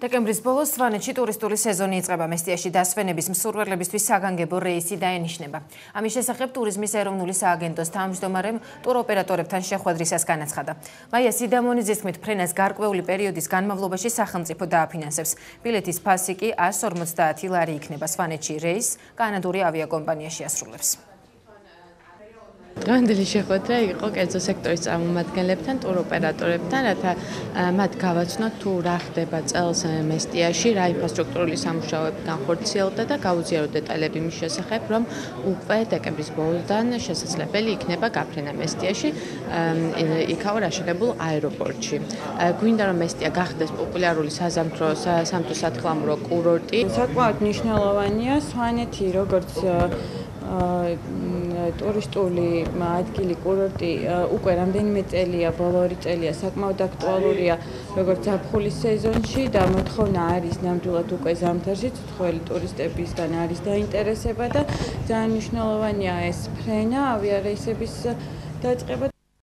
დეკემბრის ბოლოს სვანეთში ტურისტული სეზონი იწყება. მესტიაში დასვენების მსურველებისთვის საგანგებო რეისი დაენიშნება. ამის შესახებ ტურიზმის ეროვნული სააგენტოს თავმჯდომარემ ტუროპერატორებთან შეხვედრისას განაცხადა. მაია სიდამონიძის თქმით, ფრენას გარკვეული პერიოდის განმავლობაში სახელმწიფო დააფინანსებს. ბილეთის ფასი კი 150 ლარი იქნება. სვანეთში რეისს კანადური ავიაკომპანია შეასრულებს. დღევანდელი შეხვედრა იყო კერძო სექტორის წარმომადგენლებთან, ტუროპერატორებთან, რათა მათ გავაცნოთ თუ რა ხდება წელს მესტიაში, რა ინფრასტრუქტურული სამუშაოები განხორციელდა და გაუზიაროთ დეტალები მის შესახებ, რომ უკვე დეკემბრის ბოლოდან შესაძლებელი იქნება გაფრენა მესტიაში, იქაო რაშენებულ აეროპორტში. გვინდა რომ მესტია გახდეს პოპულარული საზამთრო სათვალამურო კურორტი. საკმაოდ მნიშვნელოვანია სვანეთი, როგორც ტურისტული ადგილი კურორტი უკვე რამდენიმე წელია, ბოლო 2 წელია საკმაოდ აქტუალურია როგორც ზაფხულის სეზონში და მოთხოვნა არის ნამდვილად უკვე ზამთარში ცხოველი ტურისტებისგან არის დაინტერესება და ძალიან მნიშვნელოვანია ეს ფრენა ავიარეისების დაწყება